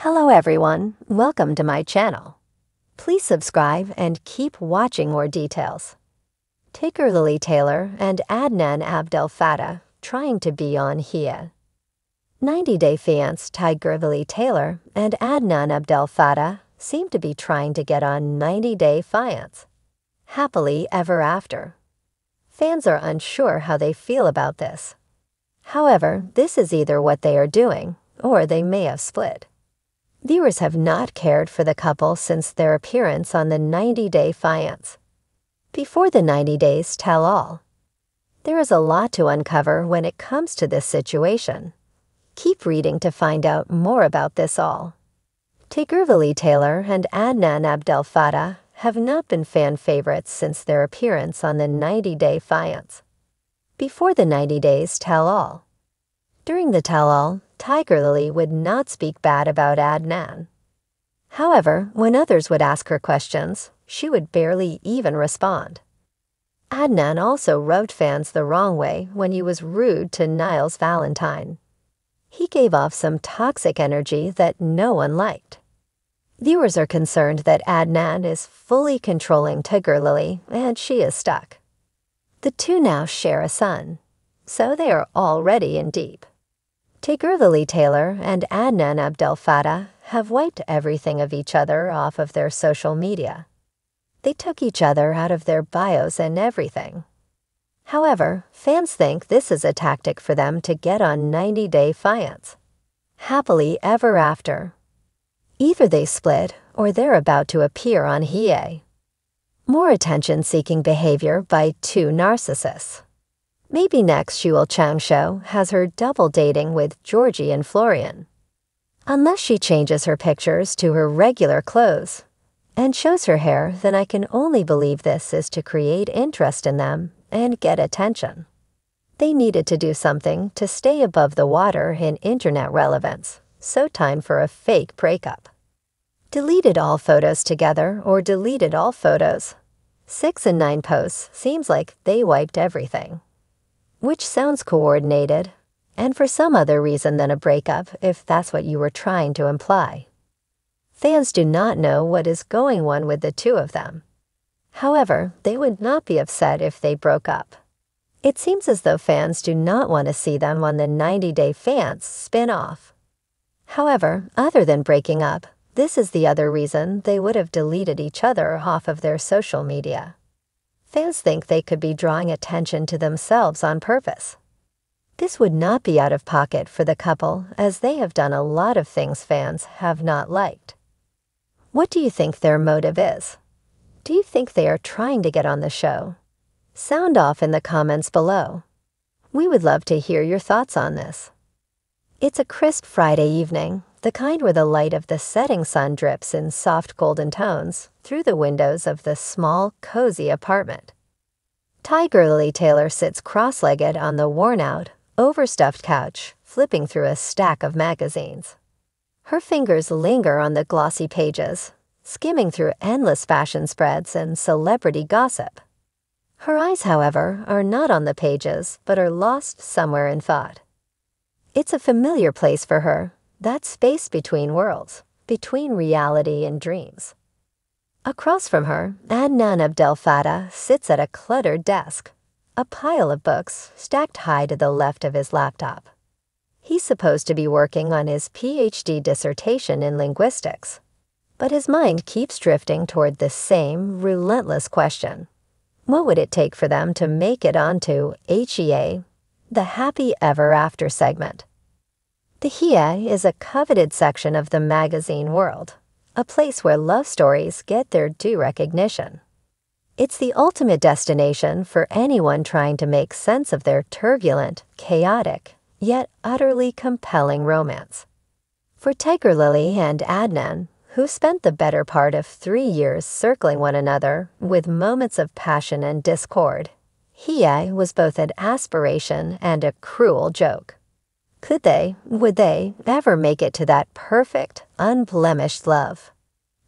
Hello everyone, welcome to my channel. Please subscribe and keep watching more details. Tigerlily Taylor and Adnan Abdelfattah trying to be on HEA. 90-day fiancé Tigerlily Taylor and Adnan Abdelfattah seem to be trying to get on 90-day fiancé. Happily ever after. Fans are unsure how they feel about this. However, this is either what they are doing, or they may have split. Viewers have not cared for the couple since their appearance on the 90-day fiancé. Before the 90 days tell all. There is a lot to uncover when it comes to this situation. Keep reading to find out more about this all. Tigerlily Taylor and Adnan Abdelfattah have not been fan favorites since their appearance on the 90-day fiancé. Before the 90 days tell all. During the tell-all, Tigerlily would not speak bad about Adnan. However, when others would ask her questions, she would barely even respond. Adnan also rubbed fans the wrong way when he was rude to Niall's Valentine. He gave off some toxic energy that no one liked. Viewers are concerned that Adnan is fully controlling Tigerlily and she is stuck. The two now share a son, so they are already in deep. Tigerlily Taylor and Adnan Abdelfattah have wiped everything of each other off of their social media. They took each other out of their bios and everything. However, fans think this is a tactic for them to get on 90-day fiancé. Happily ever after. Either they split or they're about to appear on HEA. More attention-seeking behavior by two narcissists. Maybe next Shuel Changsho has her double dating with Georgie and Florian. Unless she changes her pictures to her regular clothes and shows her hair, then I can only believe this is to create interest in them and get attention. They needed to do something to stay above the water in internet relevance, so time for a fake breakup. Deleted all photos together or deleted all photos. 6 and 9 posts seems like they wiped everything. Which sounds coordinated, and for some other reason than a breakup if that's what you were trying to imply. Fans do not know what is going on with the two of them. However, they would not be upset if they broke up. It seems as though fans do not want to see them on the 90-day fiancé spin-off. However, other than breaking up, this is the other reason they would have deleted each other off of their social media. Fans think they could be drawing attention to themselves on purpose. This would not be out of pocket for the couple, as they have done a lot of things fans have not liked. What do you think their motive is? Do you think they are trying to get on the show? Sound off in the comments below. We would love to hear your thoughts on this. It's a crisp Friday evening, the kind where the light of the setting sun drips in soft golden tones through the windows of the small, cozy apartment. Tigerlily Taylor sits cross-legged on the worn-out, overstuffed couch, flipping through a stack of magazines. Her fingers linger on the glossy pages, skimming through endless fashion spreads and celebrity gossip. Her eyes, however, are not on the pages, but are lost somewhere in thought. It's a familiar place for her, that space between worlds, between reality and dreams. Across from her, Adnan Abdelfattah sits at a cluttered desk, a pile of books stacked high to the left of his laptop. He's supposed to be working on his PhD dissertation in linguistics, but his mind keeps drifting toward the same relentless question. What would it take for them to make it onto HEA, the Happy Ever After segment? The HEA is a coveted section of the magazine world, a place where love stories get their due recognition. It's the ultimate destination for anyone trying to make sense of their turbulent, chaotic, yet utterly compelling romance. For Tigerlily and Adnan, who spent the better part of 3 years circling one another with moments of passion and discord, HEA was both an aspiration and a cruel joke. Would they ever make it to that perfect, unblemished love?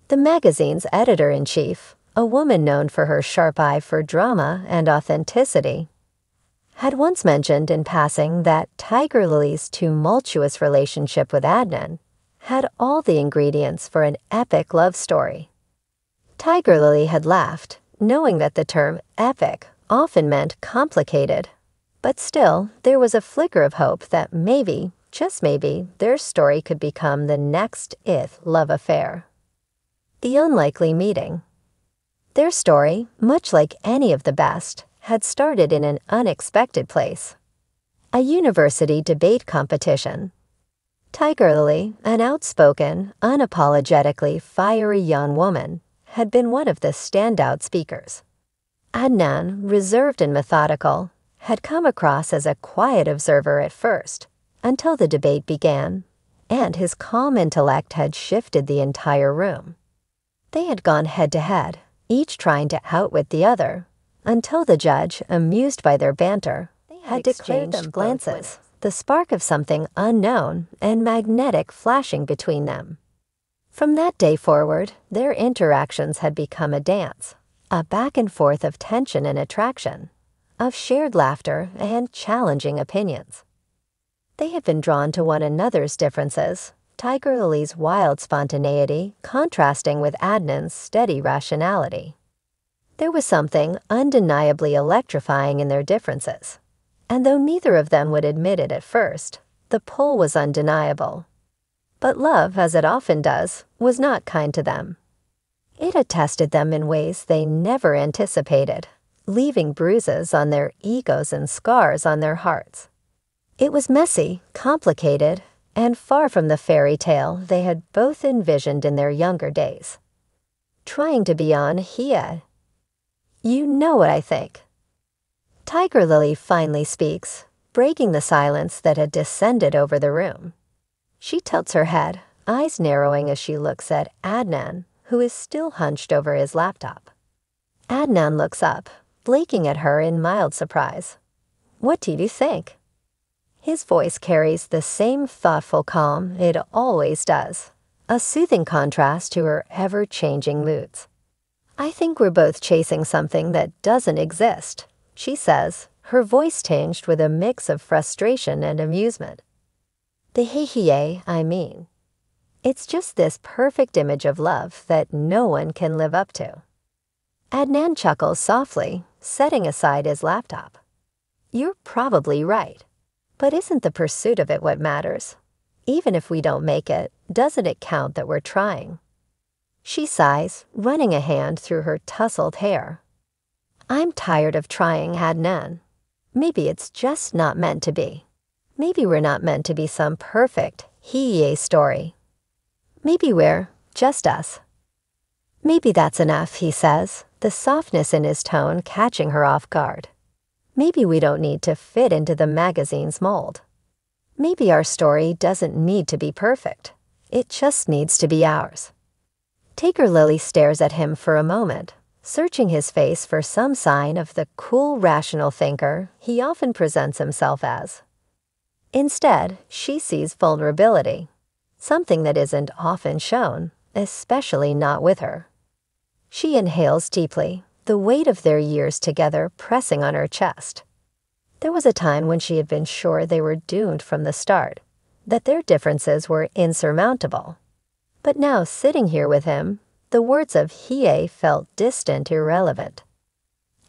The magazine's editor-in-chief, a woman known for her sharp eye for drama and authenticity, had once mentioned in passing that Tigerlily's tumultuous relationship with Adnan had all the ingredients for an epic love story. Tigerlily had laughed, knowing that the term epic often meant complicated. But still, there was a flicker of hope that maybe, just maybe, their story could become the next love affair. The unlikely meeting. Their story, much like any of the best, had started in an unexpected place. A university debate competition. Tigerlily, an outspoken, unapologetically fiery young woman, had been one of the standout speakers. Adnan, reserved and methodical, had come across as a quiet observer at first, until the debate began, and his calm intellect had shifted the entire room. They had gone head-to-head, each trying to outwit the other, until the judge, amused by their banter, had exchanged glances, the spark of something unknown and magnetic flashing between them. From that day forward, their interactions had become a dance, a back and forth of tension and attraction, of shared laughter and challenging opinions. They had been drawn to one another's differences, Tigerlily's wild spontaneity contrasting with Adnan's steady rationality. There was something undeniably electrifying in their differences, and though neither of them would admit it at first, the pull was undeniable. But love, as it often does, was not kind to them. It had tested them in ways they never anticipated, leaving bruises on their egos and scars on their hearts. It was messy, complicated, and far from the fairy tale they had both envisioned in their younger days. Trying to be on HEA. You know what I think. Tigerlily finally speaks, breaking the silence that had descended over the room. She tilts her head, eyes narrowing as she looks at Adnan, who is still hunched over his laptop. Adnan looks up, blinking at her in mild surprise. "What do you think?" His voice carries the same thoughtful calm it always does, a soothing contrast to her ever-changing moods. "I think we're both chasing something that doesn't exist," she says, her voice tinged with a mix of frustration and amusement. "The HEA, I mean. It's just this perfect image of love that no one can live up to." Adnan chuckles softly, setting aside his laptop. "You're probably right. But isn't the pursuit of it what matters? Even if we don't make it, doesn't it count that we're trying?" She sighs, running a hand through her tousled hair. "I'm tired of trying, Adnan. Maybe it's just not meant to be. Maybe we're not meant to be some perfect HEA story. Maybe we're just us." "Maybe that's enough," he says, the softness in his tone catching her off guard. "Maybe we don't need to fit into the magazine's mold. Maybe our story doesn't need to be perfect. It just needs to be ours." Tigerlily stares at him for a moment, searching his face for some sign of the cool, rational thinker he often presents himself as. Instead, she sees vulnerability, something that isn't often shown, especially not with her. She inhales deeply, the weight of their years together pressing on her chest. There was a time when she had been sure they were doomed from the start, that their differences were insurmountable. But now, sitting here with him, the words of HEA felt distant, irrelevant.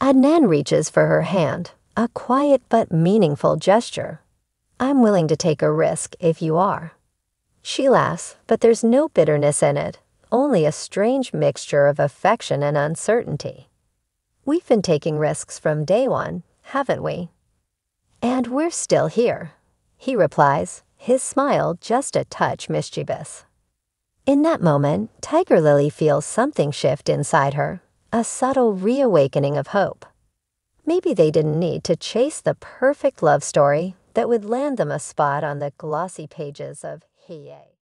Adnan reaches for her hand, a quiet but meaningful gesture. "I'm willing to take a risk if you are." She laughs, but there's no bitterness in it, only a strange mixture of affection and uncertainty. "We've been taking risks from day one, haven't we?" "And we're still here," he replies, his smile just a touch mischievous. In that moment, Tigerlily feels something shift inside her, a subtle reawakening of hope. Maybe they didn't need to chase the perfect love story that would land them a spot on the glossy pages of HEA.